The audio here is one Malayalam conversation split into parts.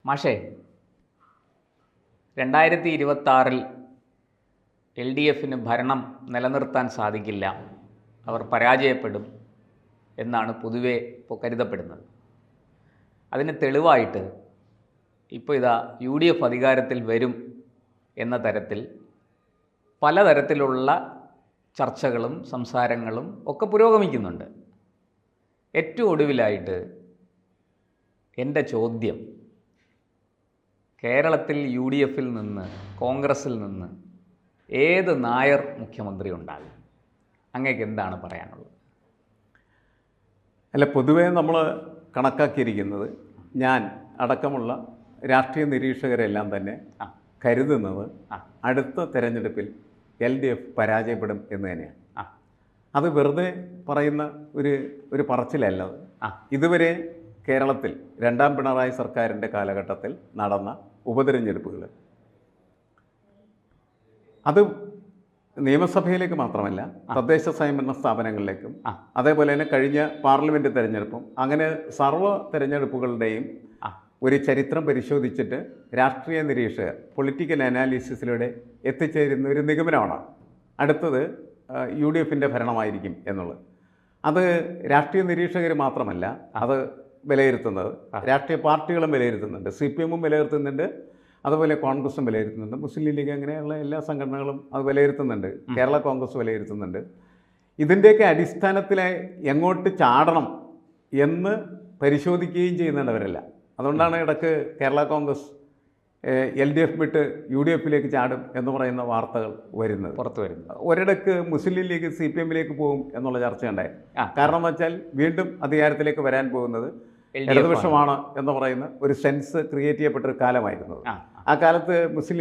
മാഷേ, 2026-ൽ LDFന് ഭരണം നിലനിർത്താൻ സാധിക്കില്ല, അവർ പരാജയപ്പെടും എന്നാണ് പൊതുവെ ഇപ്പോൾ കരുതപ്പെടുന്നത്. അതിന് തെളിവായിട്ട് ഇപ്പോൾ ഇതാ UDF അധികാരത്തിൽ വരും എന്ന തരത്തിൽ പലതരത്തിലുള്ള ചർച്ചകളും സംസാരങ്ങളും ഒക്കെ പുരോഗമിക്കുന്നുണ്ട്. ഏറ്റവും ഒടുവിലായിട്ട് എൻ്റെ ചോദ്യം, കേരളത്തിൽ UDFൽ നിന്ന്, കോൺഗ്രസിൽ നിന്ന് ഏത് നായർ മുഖ്യമന്ത്രി ഉണ്ടാകും? അങ്ങേക്ക് എന്താണ് പറയാനുള്ളത്? അല്ല, പൊതുവേ നമ്മൾ കണക്കാക്കിയിരിക്കുന്നത്, ഞാൻ അടക്കമുള്ള രാഷ്ട്രീയ നിരീക്ഷകരെല്ലാം തന്നെ കരുതുന്നത് അടുത്ത തെരഞ്ഞെടുപ്പിൽ LDF പരാജയപ്പെടും എന്ന് തന്നെയാണ്. അത് വെറുതെ പറയുന്ന ഒരു പറച്ചിലല്ല. ഇതുവരെ കേരളത്തിൽ രണ്ടാം പിണറായി സർക്കാരിൻ്റെ കാലഘട്ടത്തിൽ നടന്ന ഉപതെരഞ്ഞെടുപ്പുകൾ, അത് നിയമസഭയിലേക്ക് മാത്രമല്ല തദ്ദേശ സ്വയംഭരണ സ്ഥാപനങ്ങളിലേക്കും അതേപോലെ തന്നെ കഴിഞ്ഞ പാർലമെൻറ്റ് തെരഞ്ഞെടുപ്പും, അങ്ങനെ സർവ്വ തെരഞ്ഞെടുപ്പുകളുടെയും ഒരു ചരിത്രം പരിശോധിച്ചിട്ട് രാഷ്ട്രീയ നിരീക്ഷകർ പൊളിറ്റിക്കൽ അനാലിസിസിലൂടെ എത്തിച്ചേരുന്ന ഒരു നിഗമനമാണ് അടുത്തത് UDFൻ്റെ ഭരണമായിരിക്കും എന്നുള്ളത്. അത് രാഷ്ട്രീയ നിരീക്ഷകർ മാത്രമല്ല അത് വിലയിരുത്തുന്നത്, രാഷ്ട്രീയ പാർട്ടികളും വിലയിരുത്തുന്നുണ്ട്. CPM വിലയിരുത്തുന്നുണ്ട്, അതുപോലെ കോൺഗ്രസും വിലയിരുത്തുന്നുണ്ട്, മുസ്ലിം ലീഗ്, അങ്ങനെയുള്ള എല്ലാ സംഘടനകളും അത് വിലയിരുത്തുന്നുണ്ട്, കേരള കോൺഗ്രസ് വിലയിരുത്തുന്നുണ്ട്. ഇതിൻ്റെയൊക്കെ അടിസ്ഥാനത്തിൽ എങ്ങോട്ട് ചാടണം എന്ന് പരിശോധിക്കുകയും ചെയ്യുന്നുണ്ടവരല്ല. അതുകൊണ്ടാണ് ഇടയ്ക്ക് കേരള കോൺഗ്രസ് LDF വിട്ട് UDFലേക്ക് ചാടും എന്ന് പറയുന്ന വാർത്തകൾ പുറത്തു വരുന്നത്. ഒരിടക്ക് മുസ്ലിം ലീഗ് CPMലേക്ക് പോകും എന്നുള്ള ചർച്ചയുണ്ടായി. കാരണം എന്ന് വെച്ചാൽ വീണ്ടും അധികാരത്തിലേക്ക് വരാൻ പോകുന്നത് ഇടതുപക്ഷമാണ് എന്ന് പറയുന്ന ഒരു സെൻസ് ക്രിയേറ്റ് ചെയ്യപ്പെട്ടൊരു കാലമായിരുന്നു. ആ കാലത്ത് മുസ്ലിം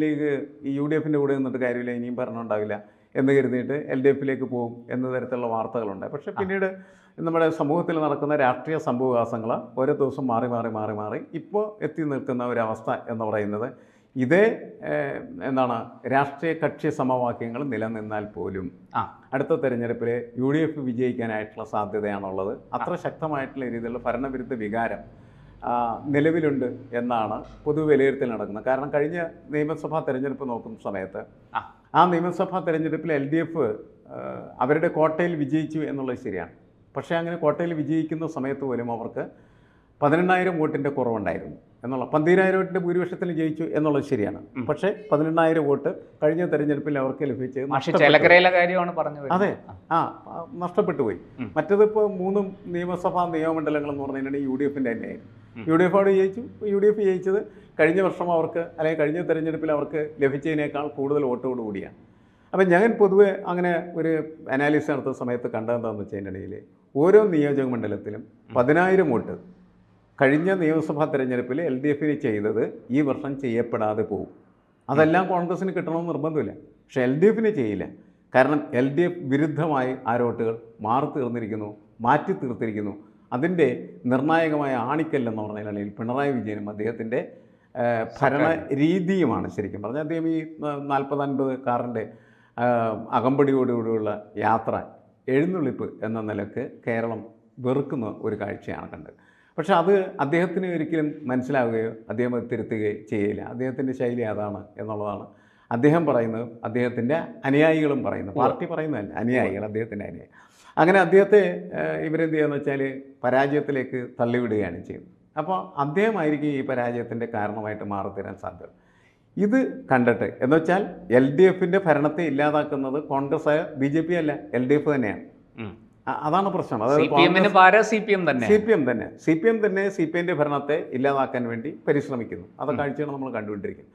ലീഗ് ഈ UDFൻ്റെ കൂടെ നിന്നിട്ട് കാര്യമില്ല, ഇനിയും ഭരണമുണ്ടാവില്ല എന്ന് കരുതിയിട്ട് LDFലേക്ക് പോകും എന്ന തരത്തിലുള്ള വാർത്തകളുണ്ടായി. പക്ഷേ പിന്നീട് നമ്മുടെ സമൂഹത്തിൽ നടക്കുന്ന രാഷ്ട്രീയ സംഭവവികാസങ്ങൾ ഓരോ ദിവസം മാറി ഇപ്പോൾ എത്തി നിൽക്കുന്ന ഒരവസ്ഥ എന്ന് പറയുന്നത്, ഇതേ രാഷ്ട്രീയ കക്ഷി സമവാക്യങ്ങൾ നിലനിന്നാൽ പോലും അടുത്ത തെരഞ്ഞെടുപ്പിൽ UDF വിജയിക്കാനായിട്ടുള്ള സാധ്യതയാണുള്ളത്. അത്ര ശക്തമായിട്ടുള്ള രീതിയിലുള്ള ഭരണവിരുദ്ധ വികാരം നിലവിലുണ്ട് എന്നാണ് പൊതു വിലയിരുത്തൽ നടക്കുന്നത്. കാരണം കഴിഞ്ഞ നിയമസഭാ തെരഞ്ഞെടുപ്പ് നോക്കുന്ന സമയത്ത് ആ നിയമസഭാ തെരഞ്ഞെടുപ്പിൽ LDF അവരുടെ കോട്ടയിൽ വിജയിച്ചു എന്നുള്ളത് ശരിയാണ്. പക്ഷേ അങ്ങനെ കോട്ടയിൽ വിജയിക്കുന്ന സമയത്ത് പോലും അവർക്ക് 18,000 വോട്ടിൻ്റെ കുറവുണ്ടായിരുന്നു എന്നുള്ള, 12,000 വോട്ടിൻ്റെ ഭൂരിപക്ഷത്തിൽ ജയിച്ചു എന്നുള്ളത് ശരിയാണ്. പക്ഷേ 18,000 വോട്ട് കഴിഞ്ഞ തെരഞ്ഞെടുപ്പിൽ അവർക്ക് ലഭിച്ചത് അതെ നഷ്ടപ്പെട്ടു പോയി. മറ്റതിപ്പോൾ 3 നിയമസഭാ നിയമമണ്ഡലങ്ങളെന്ന് പറഞ്ഞു കഴിഞ്ഞാൽ UDFൻ്റെ തന്നെയായിരുന്നു. UDF അവിടെ ജയിച്ചു. UDF ജയിച്ചത് കഴിഞ്ഞ വർഷം അവർക്ക്, അല്ലെങ്കിൽ കഴിഞ്ഞ തെരഞ്ഞെടുപ്പിൽ അവർക്ക് ലഭിച്ചതിനേക്കാൾ കൂടുതൽ വോട്ടോട് കൂടിയാണ്. അപ്പം ഞാൻ പൊതുവെ അങ്ങനെ ഒരു അനാലിസിസ് നടത്തുന്ന സമയത്ത് കണ്ടതെന്താണെന്ന് വെച്ചിട്ടുണ്ടെങ്കിൽ, ഓരോ നിയോജക മണ്ഡലത്തിലും 10,000 വോട്ട് കഴിഞ്ഞ നിയമസഭാ തെരഞ്ഞെടുപ്പിൽ LDFന് ചെയ്തത് ഈ വർഷം ചെയ്യപ്പെടാതെ പോകും. അതെല്ലാം കോൺഗ്രസിന് കിട്ടണമെന്ന് നിർബന്ധമില്ല, പക്ഷേ LDFന് ചെയ്യില്ല. കാരണം LDF വിരുദ്ധമായി ആ വോട്ടുകൾ മാറ്റി തീർത്തിരിക്കുന്നു. അതിൻ്റെ നിർണായകമായ ആണിക്കല്ലെന്ന് പറഞ്ഞാൽ പിണറായി വിജയനും അദ്ദേഹത്തിൻ്റെ ഭരണ രീതിയുമാണ്. ശരിക്കും പറഞ്ഞാൽ അദ്ദേഹം ഈ 40-50 കാറിൻ്റെ അകമ്പടിയോടുകൂടിയുള്ള യാത്ര, എഴുന്നള്ളിപ്പ് എന്ന നിലക്ക് കേരളം വെറുക്കുന്ന ഒരു കാഴ്ചയാണ് കണ്ടത്. പക്ഷെ അത് അദ്ദേഹത്തിന് ഒരിക്കലും മനസ്സിലാവുകയോ അദ്ദേഹം തിരുത്തുകയോ ചെയ്യില്ല. അദ്ദേഹത്തിൻ്റെ ശൈലി അതാണ് എന്നുള്ളതാണ് അദ്ദേഹം പറയുന്നത്, അദ്ദേഹത്തിൻ്റെ അനുയായികളും പറയുന്നത്. പാർട്ടി പറയുന്നതല്ല, അനുയായികൾ, അദ്ദേഹത്തിൻ്റെ അനുയായി. അങ്ങനെ അദ്ദേഹത്തെ ഇവരെന്ത് ചെയ്യുകയെന്ന് വെച്ചാൽ പരാജയത്തിലേക്ക് തള്ളിവിടുകയാണ് ചെയ്യുന്നത്. അപ്പോൾ അദ്ദേഹമായിരിക്കും ഈ പരാജയത്തിൻ്റെ കാരണമായിട്ട് മാറിത്തരാൻ സാധ്യത. ഇത് കണ്ടിട്ട് എന്ന് വെച്ചാൽ LDFൻ്റെ ഭരണത്തെ ഇല്ലാതാക്കുന്നത് കോൺഗ്രസ്, BJP അല്ല, LDF തന്നെയാണ്. അതാണ് പ്രശ്നം. അതായത് CPM തന്നെ CPMൻ്റെ ഭരണത്തെ ഇല്ലാതാക്കാൻ വേണ്ടി പരിശ്രമിക്കുന്നു. അത് കാഴ്ചയാണ് നമ്മൾ കണ്ടുകൊണ്ടിരിക്കുന്നത്.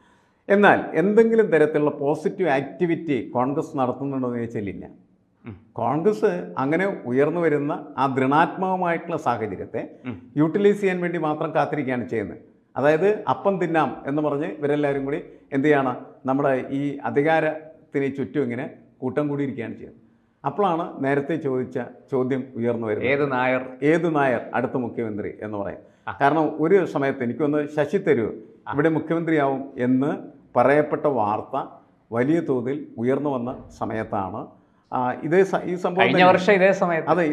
എന്നാൽ എന്തെങ്കിലും തരത്തിലുള്ള പോസിറ്റീവ് ആക്ടിവിറ്റി കോൺഗ്രസ് നടത്തുന്നുണ്ടോ എന്ന് ചോദിച്ചാൽ ഇല്ല. കോൺഗ്രസ് അങ്ങനെ ഉയർന്നു വരുന്ന ആ ദൃഢാത്മകമായിട്ടുള്ള സാഹചര്യത്തെ യൂട്ടിലൈസ് ചെയ്യാൻ വേണ്ടി മാത്രം കാത്തിരിക്കുകയാണ് ചെയ്യുന്നത്. അതായത് അപ്പം തിന്നാം എന്ന് പറഞ്ഞ് ഇവരെല്ലാവരും കൂടി എന്ത് ചെയ്യാണ്, നമ്മുടെ ഈ അധികാരത്തിന് ചുറ്റും ഇങ്ങനെ കൂട്ടം കൂടിയിരിക്കുകയാണ് ചെയ്യുന്നത്. അപ്പോഴാണ് നേരത്തെ ചോദിച്ച ചോദ്യം ഉയർന്നു വരുന്നത്, ഏത് നായർ അടുത്ത മുഖ്യമന്ത്രി എന്ന് പറയും. കാരണം ഒരു സമയത്ത് എനിക്കൊന്ന് ശശി തരൂർ ഇവിടെ മുഖ്യമന്ത്രിയാവും എന്ന് പറയപ്പെട്ട വാർത്ത വലിയ തോതിൽ ഉയർന്നു വന്ന സമയത്താണ് ഈ സംഭവം.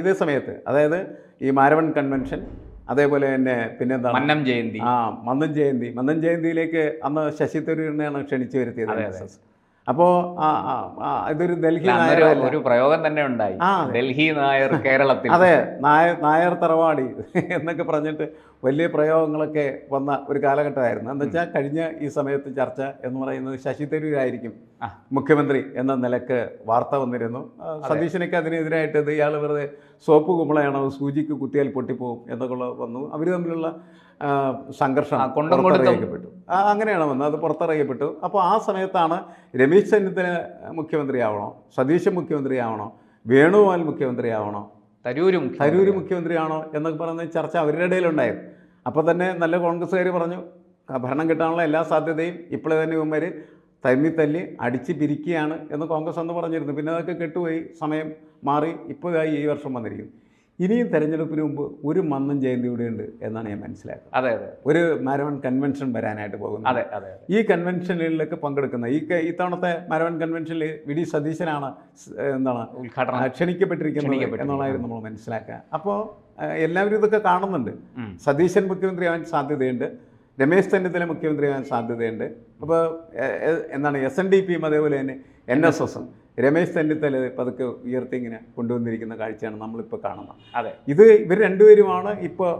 ഇതേ സമയത്ത് അതായത് ഈ മാരവൺ കൺവെൻഷൻ അതേപോലെ തന്നെ പിന്നെന്താണ് മന്നം ജയന്തി. മന്നം ജയന്തിയിലേക്ക് അന്ന് ശശി തരൂരിനെയാണ് ക്ഷണിച്ചു വരുത്തിയത് അതെ, NSS. അപ്പോൾ ഇതൊരു ഡൽഹി നായർ ഒരു പ്രയോഗം തന്നെ ഉണ്ടായി, ഡൽഹി നായർ കേരളത്തിൽ. അതെ, നായർ തറവാടി എന്നൊക്കെ പറഞ്ഞിട്ട് വലിയ പ്രയോഗങ്ങളൊക്കെ വന്ന ഒരു കാലഘട്ടമായിരുന്നു. എന്ന് വെച്ചാൽ കഴിഞ്ഞ ഈ സമയത്ത് ചർച്ച എന്ന് പറയുന്നത് ശശി തരൂരായിരിക്കും മുഖ്യമന്ത്രി എന്ന നിലക്ക് വാർത്ത വന്നിരുന്നു. സതീശനൊക്കെ അതിനെതിരായിട്ട് ഇത് ഇയാൾ വെറുതെ സോപ്പ് കുമ്പളയാണോ, സൂചിക്ക് കുത്തിയാൽ പൊട്ടിപ്പോവും എന്നൊക്കെ വന്നു. അവർ തമ്മിലുള്ള സംഘർഷം പുറത്തറിയപ്പെട്ടു. അങ്ങനെയാണ് വന്നത്, അത് പുറത്തറിയപ്പെട്ടു. അപ്പോൾ ആ സമയത്താണ് രമേശ് ചെന്നിത്തല മുഖ്യമന്ത്രിയാവണോ, സതീശൻ മുഖ്യമന്ത്രിയാവണോ, വേണുഗോപാൽ മുഖ്യമന്ത്രിയാവണോ, തരൂര് മുഖ്യമന്ത്രിയാണോ എന്നൊക്കെ പറയുന്ന ചർച്ച അവരുടെ ഇടയിലുണ്ടായിരുന്നു. അപ്പോൾ തന്നെ നല്ല കോൺഗ്രസ്സുകാർ പറഞ്ഞു ഭരണം കിട്ടാനുള്ള എല്ലാ സാധ്യതയും ഇപ്പോഴേ തന്നെ ഇവന്മാർ തല്ലി അടിച്ച് പിരിക്കുകയാണ് എന്ന് കോൺഗ്രസ് അന്ന് പറഞ്ഞിരുന്നു. പിന്നെ അതൊക്കെ കെട്ടുപോയി, സമയം മാറി, ഇപ്പോഴായി ഈ വർഷം വന്നിരിക്കുന്നു. ഇനിയും തെരഞ്ഞെടുപ്പിന് മുമ്പ് ഒരു മന്നം ജയന്തി കൂടെ ഉണ്ട് എന്നാണ് ഞാൻ മനസ്സിലാക്കുന്നത്. അതെ അതെ, ഒരു മാരവൺ കൺവെൻഷൻ വരാനായിട്ട് പോകുന്നു. അതെ അതെ, ഈ കൺവെൻഷനുകളിലൊക്കെ പങ്കെടുക്കുന്ന ഇത്തവണത്തെ മാരവൺ കൺവെൻഷനിൽ വി.ഡി. സതീശനാണ് ക്ഷണിക്കപ്പെട്ടിരിക്കുന്നത് എന്നുള്ളതായിരുന്നു നമ്മൾ മനസ്സിലാക്കുക. അപ്പോൾ എല്ലാവരും ഇതൊക്കെ കാണുന്നുണ്ട്. സതീശൻ മുഖ്യമന്ത്രിയാവാൻ സാധ്യതയുണ്ട്, രമേശ് ചെന്നിത്തല മുഖ്യമന്ത്രിയാവാൻ സാധ്യതയുണ്ട്. അപ്പോൾ SNDPയും അതേപോലെ തന്നെ NSSും രമേശ് ചെന്നിത്തല പതുക്കെ ഉയർത്തി ഇങ്ങനെ കൊണ്ടുവന്നിരിക്കുന്ന കാഴ്ചയാണ് നമ്മളിപ്പോൾ കാണുന്നത്. അതെ, ഇവർ രണ്ടുപേരുമാണ് ഇപ്പോൾ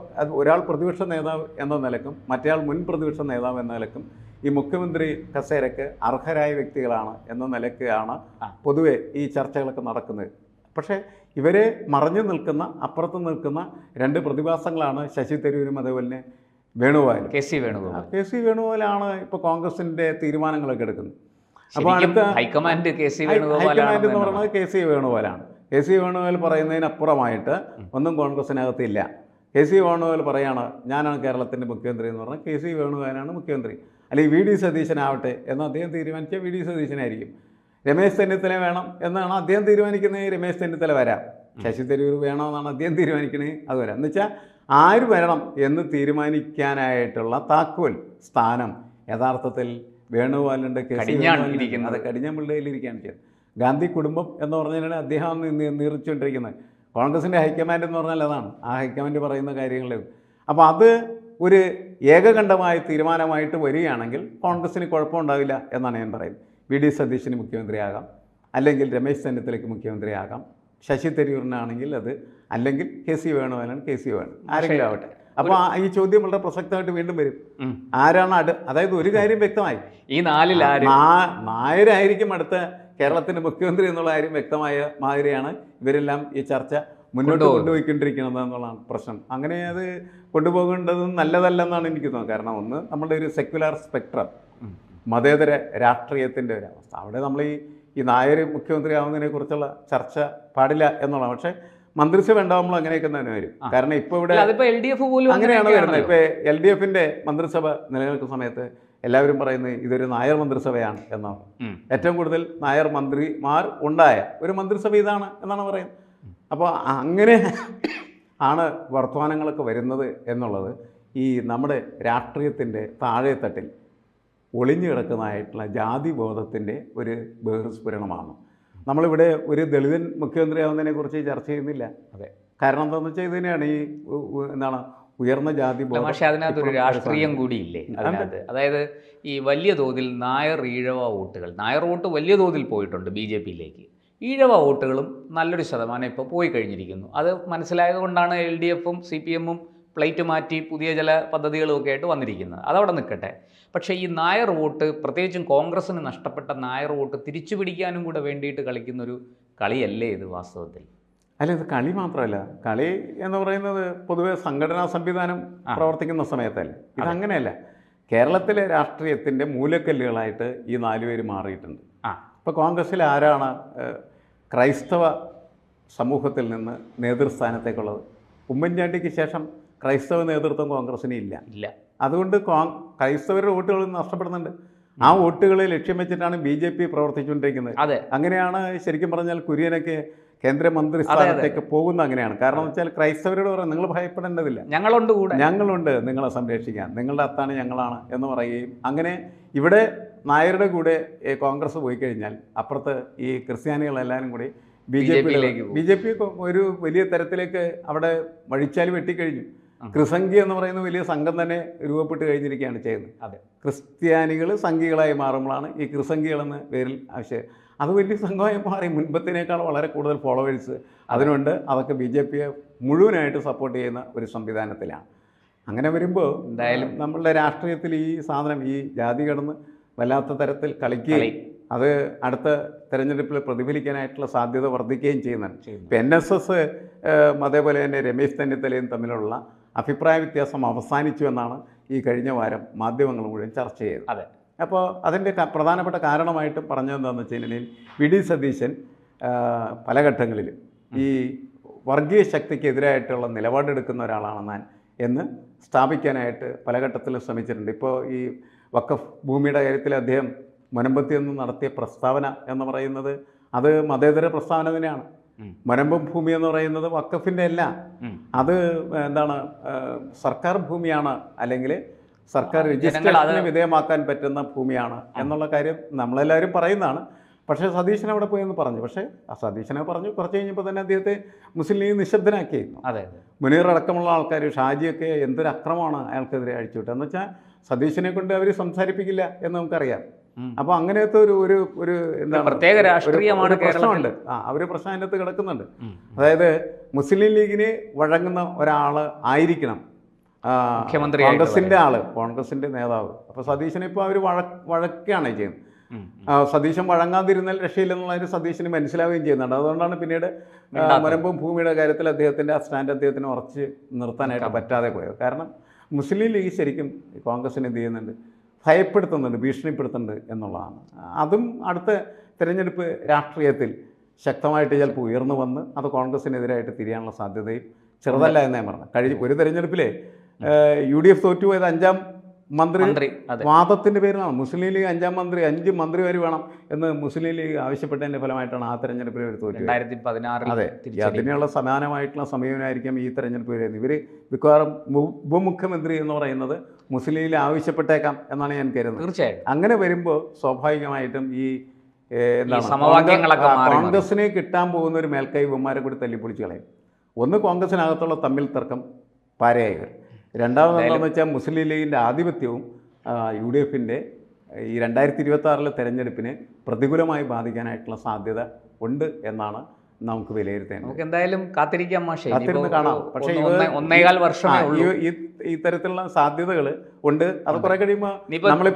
ഒരാൾ പ്രതിപക്ഷ നേതാവ് എന്ന നിലക്കും മറ്റേയാൾ മുൻ പ്രതിപക്ഷ നേതാവ് എന്ന നിലക്കും ഈ മുഖ്യമന്ത്രി കസേരയ്ക്ക് അർഹരായ വ്യക്തികളാണ് എന്ന നിലയ്ക്കാണ് പൊതുവെ ഈ ചർച്ചകളൊക്കെ നടക്കുന്നത്. പക്ഷേ ഇവരെ മറഞ്ഞു നിൽക്കുന്ന, അപ്പുറത്ത് നിൽക്കുന്ന രണ്ട് പ്രതിഭാസങ്ങളാണ് ശശി തരൂരും അതേപോലെ തന്നെ വേണുഗോപാലും. കെ സി വേണുഗോപാലാണ് ഇപ്പോൾ കോൺഗ്രസിൻ്റെ തീരുമാനങ്ങളൊക്കെ എടുക്കുന്നത്. അപ്പോൾ അടുത്ത ഹൈക്കമാൻഡ് എന്ന് പറയുന്നത് കെ സി വേണുഗോപാലാണ്. കെ സി വേണുഗോപാൽ പറയുന്നതിനപ്പുറമായിട്ട് ഒന്നും കോൺഗ്രസിനകത്തില്ല. കെ സി വേണുഗോപാൽ പറയാണ് ഞാനാണ് കേരളത്തിൻ്റെ മുഖ്യമന്ത്രി എന്ന് പറഞ്ഞാൽ കെ സി വേണുഗോപാലാണ് മുഖ്യമന്ത്രി. അല്ലെങ്കിൽ വി.ഡി. സതീശനാവട്ടെ എന്ന് അദ്ദേഹം തീരുമാനിച്ചാൽ വി.ഡി. സതീശനായിരിക്കും. രമേശ് ചെന്നിത്തല വേണം എന്നാണ് അദ്ദേഹം തീരുമാനിക്കുന്നത്, രമേശ് ചെന്നിത്തല വരാം. ശശി തരൂർ വേണമെന്നാണ് അദ്ദേഹം തീരുമാനിക്കുന്നത്, അത് വരാം. എന്ന് വെച്ചാൽ ആര് വരണം എന്ന് തീരുമാനിക്കാനായിട്ടുള്ള താക്കോൽ സ്ഥാനം യഥാർത്ഥത്തിൽ വേണുഗോപാലുണ്ട്, അത് കടിഞ്ഞാൻപിള്ളയിലിരിക്കുകയാണ് ചെയ്തത്. ഗാന്ധി കുടുംബം എന്ന് പറഞ്ഞാൽ അദ്ദേഹം നിയന്ത്രിച്ചുകൊണ്ടിരിക്കുന്നത്. കോൺഗ്രസിൻ്റെ ഹൈക്കമാൻഡ് എന്ന് പറഞ്ഞാൽ അതാണ്, ആ ഹൈക്കമാൻഡ് പറയുന്ന കാര്യങ്ങൾ. അപ്പോൾ അത് ഒരു ഏകകണ്ഠമായ തീരുമാനമായിട്ട് വരികയാണെങ്കിൽ കോൺഗ്രസിന് കുഴപ്പമുണ്ടാവില്ല എന്നാണ് ഞാൻ പറയുന്നത്. വി.ഡി. സതീശന് മുഖ്യമന്ത്രിയാകാം, അല്ലെങ്കിൽ രമേശ് ചെന്നിത്തലയ്ക്ക് മുഖ്യമന്ത്രിയാകാം, ശശി തരൂരിനാണെങ്കിൽ അത്, അല്ലെങ്കിൽ കെ സി വേണുഗോപാലാണ് കെ സി വേണു, ആരെങ്കിലും ആവട്ടെ. അപ്പോൾ ഈ ചോദ്യം വളരെ പ്രസക്തമായിട്ട് വീണ്ടും വരും. ആരാണ് അതായത് ഒരു കാര്യം വ്യക്തമായി, ഈ നായരായിരിക്കും അടുത്ത കേരളത്തിൻ്റെ മുഖ്യമന്ത്രി എന്നുള്ള കാര്യം വ്യക്തമായ മാതിരിയാണ് ഇവരെല്ലാം ഈ ചർച്ച മുന്നോട്ട് കൊണ്ടുപോയിക്കൊണ്ടിരിക്കുന്നത് എന്നുള്ളതാണ് പ്രശ്നം. അങ്ങനെ അത് കൊണ്ടുപോകേണ്ടത് നല്ലതല്ലെന്നാണ് എനിക്ക് തോന്നുന്നത്. കാരണം ഒന്ന്, നമ്മളുടെ ഒരു സെക്യുലർ സ്പെക്ട്രം, മതേതര രാഷ്ട്രീയത്തിൻ്റെ ഒരു അവസ്ഥ, അവിടെ നമ്മൾ ഈ നായർ മുഖ്യമന്ത്രി ആവുന്നതിനെ കുറിച്ചുള്ള ചർച്ച പാടില്ല എന്നുള്ളതാണ്. പക്ഷേ മന്ത്രിസഭ ഉണ്ടാകുമ്പോൾ അങ്ങനെയൊക്കെ തന്നെ വരും. കാരണം ഇപ്പോൾ ഇവിടെ അങ്ങനെയാണ് വരുന്നത്. ഇപ്പോൾ LDFൻ്റെ മന്ത്രിസഭ നിലനിൽക്കുന്ന സമയത്ത് എല്ലാവരും പറയുന്നത് ഇതൊരു നായർ മന്ത്രിസഭയാണ് എന്നാണ്. ഏറ്റവും കൂടുതൽ നായർ മന്ത്രിമാർ ഉണ്ടായ ഒരു മന്ത്രിസഭ ഇതാണ് എന്നാണ് പറയുന്നത്. അപ്പോൾ അങ്ങനെ ആണ് വർത്തമാനങ്ങളൊക്കെ വരുന്നത് എന്നുള്ളത് ഈ നമ്മുടെ രാഷ്ട്രീയത്തിൻ്റെ താഴെത്തട്ടിൽ ഒളിഞ്ഞു കിടക്കുന്നതായിട്ടുള്ള ജാതിബോധത്തിൻ്റെ ഒരു ബഹിർസ്ഫുരണമാണ്. നമ്മളിവിടെ ഒരു ദളിതൻ മുഖ്യമന്ത്രിയാവുന്നതിനെക്കുറിച്ച് ചർച്ച ചെയ്യുന്നില്ല. അതെ, കാരണം എന്താണെന്ന് വെച്ചാൽ ഇത് തന്നെയാണ് ഈ ഉയർന്ന ജാതി ബോധം. പക്ഷേ അതിനകത്തൊരു രാഷ്ട്രീയം കൂടിയില്ലേ അതിനകത്ത്? അതായത് ഈ വലിയ തോതിൽ നായർ ഈഴവ വോട്ടുകൾ, നായർ വോട്ട് വലിയ തോതിൽ പോയിട്ടുണ്ട് BJPയിലേക്ക്. ഈഴവ വോട്ടുകളും നല്ലൊരു ശതമാനം ഇപ്പോൾ പോയി കഴിഞ്ഞിരിക്കുന്നു. അത് മനസ്സിലായതുകൊണ്ടാണ് LDFും CPMും പ്ലേറ്റ് മാറ്റി പുതിയ ചില പദ്ധതികളും ഒക്കെ ആയിട്ട് വന്നിരിക്കുന്നത്. അതവിടെ നിൽക്കട്ടെ. പക്ഷേ ഈ നായർ വോട്ട്, പ്രത്യേകിച്ചും കോൺഗ്രസ്സിന് നഷ്ടപ്പെട്ട നായർ വോട്ട് തിരിച്ചു പിടിക്കാനും കൂടെ വേണ്ടിയിട്ട് കളിക്കുന്നൊരു കളിയല്ലേ ഇത് വാസ്തവത്തിൽ? അല്ല, ഇത് കളി മാത്രമല്ല. കളി എന്ന് പറയുന്നത് പൊതുവെ സംഘടനാ സംവിധാനം പ്രവർത്തിക്കുന്ന സമയത്തല്ലേ. ഇതങ്ങനെയല്ല. കേരളത്തിലെ രാഷ്ട്രീയത്തിൻ്റെ മൂലക്കല്ലുകളായിട്ട് ഈ 4 പേര് മാറിയിട്ടുണ്ട്. ഇപ്പോൾ കോൺഗ്രസ്സിൽ ആരാണ് ക്രൈസ്തവ സമൂഹത്തിൽ നിന്ന് നേതൃസ്ഥാനത്തേക്കുള്ളത്? ഉമ്മൻചാണ്ടിക്ക് ശേഷം ക്രൈസ്തവ നേതൃത്വം കോൺഗ്രസ്സിന് ഇല്ല. അതുകൊണ്ട് ക്രൈസ്തവരുടെ വോട്ടുകൾ നഷ്ടപ്പെടുന്നുണ്ട്. ആ വോട്ടുകളെ ലക്ഷ്യം വെച്ചിട്ടാണ് BJP പ്രവർത്തിച്ചുകൊണ്ടിരിക്കുന്നത്. അങ്ങനെയാണ് ശരിക്കും പറഞ്ഞാൽ കുര്യനൊക്കെ കേന്ദ്രമന്ത്രി സ്ഥാനത്തേക്ക് പോകുന്ന അങ്ങനെയാണ്. കാരണം എന്ന് വെച്ചാൽ ക്രൈസ്തവരോട് പറയാം നിങ്ങൾ ഭയപ്പെടേണ്ടതില്ല, ഞങ്ങളുണ്ട് നിങ്ങളെ സംരക്ഷിക്കാൻ, നിങ്ങളുടെ അത്താണ് ഞങ്ങളാണ് എന്ന് പറയുകയും അങ്ങനെ ഇവിടെ നായരുടെ കൂടെ കോൺഗ്രസ് പോയി കഴിഞ്ഞാൽ അപ്പുറത്ത് ഈ ക്രിസ്ത്യാനികളെല്ലാവരും കൂടി BJP ഒരു വലിയ തരത്തിലേക്ക് അവിടെ വഴിച്ചാൽ വെട്ടിക്കഴിഞ്ഞു. ക്രിസംഖി എന്ന് പറയുന്ന വലിയ സംഘം തന്നെ രൂപപ്പെട്ട് കഴിഞ്ഞിരിക്കുകയാണ് ചെയ്യുന്നത്. അതെ, ക്രിസ്ത്യാനികൾ സംഘികളായി മാറുമ്പോഴാണ് ഈ ക്രിസംഖികളെന്ന പേരിൽ ആവശ്യം. അത് വലിയ സംഘമായി മാറി, മുൻപത്തിനേക്കാൾ വളരെ കൂടുതൽ ഫോളോവേഴ്സ് അതിനുണ്ട്. അതൊക്കെ BJPയെ മുഴുവനായിട്ട് സപ്പോർട്ട് ചെയ്യുന്ന ഒരു സംവിധാനത്തിലാണ്. അങ്ങനെ വരുമ്പോൾ എന്തായാലും നമ്മളുടെ രാഷ്ട്രീയത്തിൽ ഈ സാധനം, ഈ ജാതി കടന്ന് വല്ലാത്ത തരത്തിൽ കളിക്കുകയും അത് അടുത്ത തെരഞ്ഞെടുപ്പിൽ പ്രതിഫലിക്കാനായിട്ടുള്ള സാധ്യത വർദ്ധിക്കുകയും ചെയ്യുന്നുണ്ട്. ഇപ്പം NSS അതേപോലെ തന്നെ രമേശ് ചെന്നിത്തലയും തമ്മിലുള്ള അഭിപ്രായ വ്യത്യാസം അവസാനിച്ചു എന്നാണ് ഈ കഴിഞ്ഞ വാരം മാധ്യമങ്ങൾ മുഴുവൻ ചർച്ച ചെയ്തത്. അതെ. അപ്പോൾ അതിൻ്റെ പ്രധാനപ്പെട്ട കാരണമായിട്ട് പറഞ്ഞതെന്താണെന്ന് വെച്ച് കഴിഞ്ഞാൽ VD സതീശൻ പല ഘട്ടങ്ങളിലും ഈ വർഗീയ ശക്തിക്കെതിരായിട്ടുള്ള നിലപാടെടുക്കുന്ന ഒരാളാണ് എന്ന് സ്ഥാപിക്കാനായിട്ട് പല ഘട്ടത്തിലും ശ്രമിച്ചിട്ടുണ്ട്. ഇപ്പോൾ ഈ വഖഫ് ഭൂമിയുടെ കാര്യത്തിൽ അദ്ദേഹം മുനമ്പത്തിൽ നിന്ന് നടത്തിയ പ്രസ്താവന എന്ന് പറയുന്നത് അത് മതേതര പ്രസ്താവന തന്നെയാണ്. മുനമ്പം ഭൂമി എന്ന് പറയുന്നത് വഖഫിൻ്റെ അല്ല, അത് എന്താണ് സർക്കാർ ഭൂമിയാണ്, അല്ലെങ്കിൽ സർക്കാർ രജിസ്ട്രേഷന് വിധേയമാക്കാൻ പറ്റുന്ന ഭൂമിയാണ് എന്നുള്ള കാര്യം നമ്മളെല്ലാവരും പറയുന്നതാണ്. പക്ഷേ സതീശൻ അവിടെ പോയെന്ന് പറഞ്ഞു. പക്ഷേ ആ സതീശനെ പറഞ്ഞു, കുറച്ച് കഴിഞ്ഞപ്പോൾ തന്നെ അദ്ദേഹത്തെ മുസ്ലിം ലീഗ് നിശബ്ദനാക്കിയിരുന്നു. മുനീർ അടക്കമുള്ള ആൾക്കാർ, ഷാജിയൊക്കെ എന്തൊരു അക്രമമാണ് അയാൾക്കെതിരെ അഴിച്ചുവിട്ടത് എന്ന് വെച്ചാൽ സതീശനെ കൊണ്ട് അവർ സംസാരിപ്പിക്കില്ല എന്ന് നമുക്കറിയാം. അപ്പോൾ അങ്ങനത്തെ ഒരു എന്താണ് പ്രത്യേക രാഷ്ട്രീയമാണ് പ്രശ്നമുണ്ട്. അവർ പ്രശ്നം അതിനകത്ത് കിടക്കുന്നുണ്ട്. അതായത് മുസ്ലിം ലീഗിന് വഴങ്ങുന്ന ഒരാൾ ആയിരിക്കണം കോൺഗ്രസിൻ്റെ ആള്, കോൺഗ്രസിൻ്റെ നേതാവ്. അപ്പോൾ സതീശനെ ഇപ്പോൾ അവർ വഴക്കാണ് ചെയ്യുന്നത്. സതീശൻ വഴങ്ങാതിരുന്നാൽ രക്ഷയില്ലെന്നുള്ളതിന് സതീശന് മനസ്സിലാവുകയും ചെയ്യുന്നുണ്ട്. അതുകൊണ്ടാണ് പിന്നീട് മുനമ്പം ഭൂമിയുടെ കാര്യത്തിൽ അദ്ദേഹത്തിൻ്റെ ആ സ്റ്റാൻഡ് അദ്ദേഹത്തിന് ഉറച്ച് നിർത്താനായിട്ട് പറ്റാതെ പോയത്. കാരണം മുസ്ലിം ലീഗ് ശരിക്കും കോൺഗ്രസിനെ എന്ത് ചെയ്യുന്നുണ്ട്, ഭയപ്പെടുത്തുന്നുണ്ട്, ഭീഷണിപ്പെടുത്തുന്നുണ്ട് എന്നുള്ളതാണ്. അതും അടുത്ത തിരഞ്ഞെടുപ്പ് രാഷ്ട്രീയത്തിൽ ശക്തമായിട്ട് ചിലപ്പോൾ ഉയർന്നു വന്ന് അത് കോൺഗ്രസിനെതിരായിട്ട് തിരിയാനുള്ള സാധ്യതയും ചെറുതല്ല എന്ന് ഞാൻ പറഞ്ഞു. ഒരു തെരഞ്ഞെടുപ്പിലെ UDF തോറ്റുപോയത് 5ാം മന്ത്രി വാദത്തിൻ്റെ പേരിലാണ്. മുസ്ലിം ലീഗ് 5ാം മന്ത്രി, 5 മന്ത്രിമാർ വേണം എന്ന് മുസ്ലിം ലീഗ് ആവശ്യപ്പെട്ടതിൻ്റെ ഫലമായിട്ടാണ് ആ തെരഞ്ഞെടുപ്പിൽ ഒരു തോറ്റു. 2016. അതെ, അതിനുള്ള സമാനമായിട്ടുള്ള സമീപനമായിരിക്കും ഈ തെരഞ്ഞെടുപ്പ് വരുന്നത്. ഇവർ മിക്കവാറും ഉപമുഖ്യമന്ത്രി എന്ന് പറയുന്നത് മുസ്ലിം ലീഗ് ആവശ്യപ്പെട്ടേക്കാം എന്നാണ് ഞാൻ കരുതുന്നത്. തീർച്ചയായും അങ്ങനെ വരുമ്പോൾ സ്വാഭാവികമായിട്ടും ഈ കോൺഗ്രസിനെ കിട്ടാൻ പോകുന്ന ഒരു മേൽക്കൈ ഇവന്മാരെ കൂടി തല്ലിപ്പൊളിച്ച് കളയും. ഒന്ന്, കോൺഗ്രസിനകത്തുള്ള തമ്മിൽ തർക്കം പാരയായി വരും. രണ്ടാമതെന്താണെന്ന് വെച്ചാൽ മുസ്ലിം ലീഗിൻ്റെ ആധിപത്യവും UDFൻ്റെ ഈ 2026 തെരഞ്ഞെടുപ്പിനെ പ്രതികൂലമായി ബാധിക്കാനായിട്ടുള്ള സാധ്യത ഉണ്ട് എന്നാണ് നമുക്ക് വിലയിരുത്തേണ്ടത്. നമുക്ക് എന്തായാലും കാത്തിരിക്കാം, കാത്തിരുന്ന് കാണാം. പക്ഷേ 1.25 വർഷമേ ഉള്ളൂ. ഈ തരത്തിലുള്ള സാധ്യതകൾ ഉണ്ട്. അത് കുറെ കഴിയുമ്പോൾ നമ്മൾ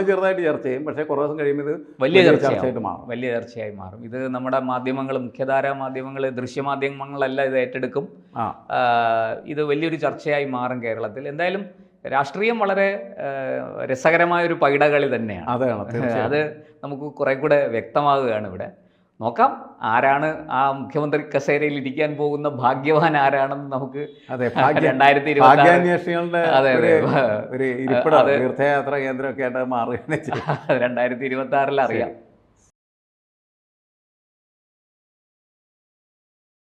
ചെറുതായിട്ട് ചർച്ച ചെയ്യും. പക്ഷേ കുറേ ദിവസം കഴിയുമ്പോൾ ഇത് വലിയ ചർച്ചയായി മാറും. ഇത് നമ്മുടെ മാധ്യമങ്ങൾ, മുഖ്യധാരാ മാധ്യമങ്ങൾ, ദൃശ്യമാധ്യമങ്ങളെല്ലാം ഇത് ഏറ്റെടുക്കും. ഇത് വലിയൊരു ചർച്ചയായി മാറും കേരളത്തിൽ. എന്തായാലും രാഷ്ട്രീയം വളരെ രസകരമായൊരു പൈടകളി തന്നെയാണ്. അത് നമുക്ക് കുറെ കൂടെ വ്യക്തമാകുകയാണ് ഇവിടെ. നോക്കാം ആരാണ് ആ മുഖ്യമന്ത്രി കസേരയിൽ ഇരിക്കാൻ പോകുന്ന ഭാഗ്യവാൻ ആരാണെന്ന് നമുക്ക് 2026 അറിയാം.